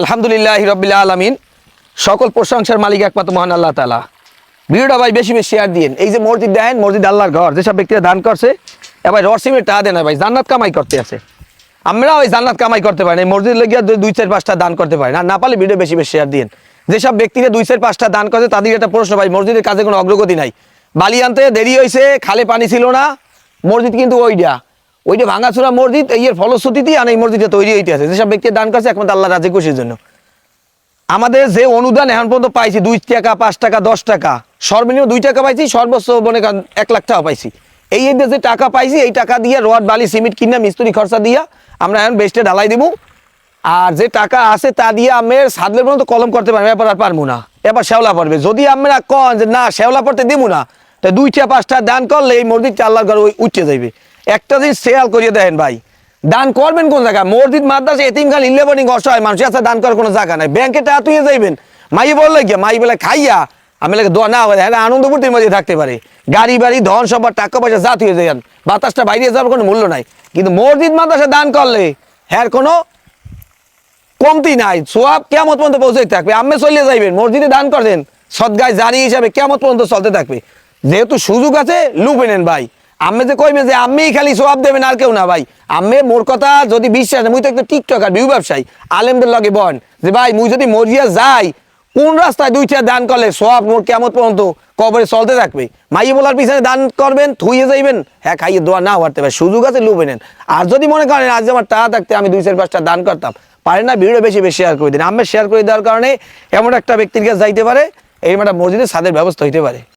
আলহামদুলিল্লাহি রাব্বিল আলামিন। সকল প্রশংসার মালিক একমাত্র মহান আল্লাহ তাআলা। ভিডিওটা ভাই বেশি বেশি শেয়ার দিন। এই যে মসজিদ দেখেন, মসজিদ আল্লাহর ঘর, যেসব ব্যক্তিরা দান করছে এবার রসিমের টাকা দেয় না ভাই, জান্নাত কামাই করতে আছে। আমরা ওই জান্নাত কামাই করতে পারি না, মসজিদ লেগিয়া 2-4-5টা দান করতে পারি না পারলে ভিডিও বেশি বেশি শেয়ার দিন। যেসব ব্যক্তিরা 2-4-5টা দান করছে তাদের একটা প্রশ্ন ভাই, মসজিদের কাজে কোনো অগ্রগতি নাই, বালি আনতে দেরি হয়েছে, খালে পানি ছিল না, মসজিদ কিন্তু ওইটা ভাঙাচোরা মসজিদ, এর ফলশ্রুতিতেই আর এই মসজিদটা তৈরি হইতে আছে। যেসব ব্যক্তি দান করছে একমাত্র আল্লাহ রাজি খুশির জন্য। আমাদের যে অনুদান এখন পর্যন্ত পাইছি 2 টাকা, 5 টাকা, 10 টাকা, সর্বনিম্ন 2 টাকা পাইছি, সর্বোচ্চ মনে করেন 1 লাখ টাকা পাইছি। এই যে টাকা পাইছি এই টাকা দিয়ে রড বালি সিমেন্ট কিনা মিস্ত্রি খরচা দিয়া আমরা এখন বেস্টে ঢালাই দিব। আর যে টাকা আছে তা দিয়ে আমি সাদলের পর্যন্ত কলম করতে পারবো, এবার আর পারবো না, এবার শেওলা পড়বে। যদি আমরা কন যে না শেওলা পড়তে দিব না, তো 2-5টা দান করলে এই মসজিদটা আল্লাহর ঘরে উঠে যাইবে। একটা জিনিস খেয়াল করিয়ে দেখেন ভাই, দান করবেন কোন জায়গায়? মসজিদ, মাদ্রাসা, এতিমখানা, ইলেভেনিং, অসহায় মানুষের কাছে দান করার কোনো জায়গা নাই। ব্যাংকে টাকা তুই যাইবেন, মাই বললে গিয়া মাই বলে খাইয়া আমি লাগে দোয়া না হয় আনন্দ ফুর্তির মধ্যে থাকতে পারে, গাড়ি বাড়ি ধন সম্পদ টাকা পয়সা যা তুই যান, বাতাসটা বাইরে যাওয়ার কোনো মূল্য নাই। কিন্তু মসজিদ মাদ্রাসা দান করলে হ্যাঁ কোনো কমতি নাই, সোয়াব কিয়ামত পর্যন্ত পৌঁছে থাকবে। আমি চলে যাইবেন, মসজিদে দান করেন সদগায় জারি হিসাবে কিয়ামত পর্যন্ত চলতে থাকবে। যেহেতু সুযোগ আছে লুপে নেন ভাই। আমি যে কইবেন যে আমি খালি সোয়াব দেবেন আর কেউ না ভাই, আমি মোর কথা যদি বিশ্বাস না, মুই তো একটা টিকটকার ভিউ ব্যবসায়ী, আলেমদের লগে বন যে ভাই মুই যদি মরিয়া যাই কোন রাস্তায় 2-4 দান করলে সোয়াব মোর কিয়ামত পর্যন্ত কবরে চলতে থাকবে। মাই বলার পিছনে দান করবেন, থুইয়ে যাইবেন, হ্যাঁ খাইয়ে দোয়া না হতে পারে, সুযোগ আছে লুপে নেন। আর যদি মনে করেন আজ আমার টাকা থাকতে আমি 2-4-5টা দান করতাম, পারেন না, ভিডিও বেশি বেশি শেয়ার করে দিন। আমি শেয়ার করে দেওয়ার কারণে এমন একটা ব্যক্তির কাছে যাইতে পারে, এই একটা মসজিদে ছাদের ব্যবস্থা হইতে পারে।